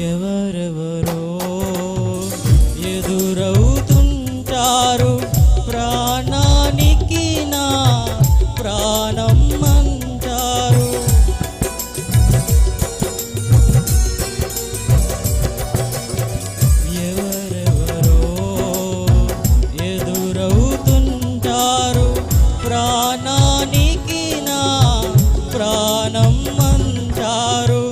ఎవరెవరో ఎదురవుతుంటారు, ప్రాణానికి నా ప్రాణం అంటారు. ఎవరెవరో ఎదురవుతుంటారు, ప్రాణానికి నా ప్రాణం అంటారు.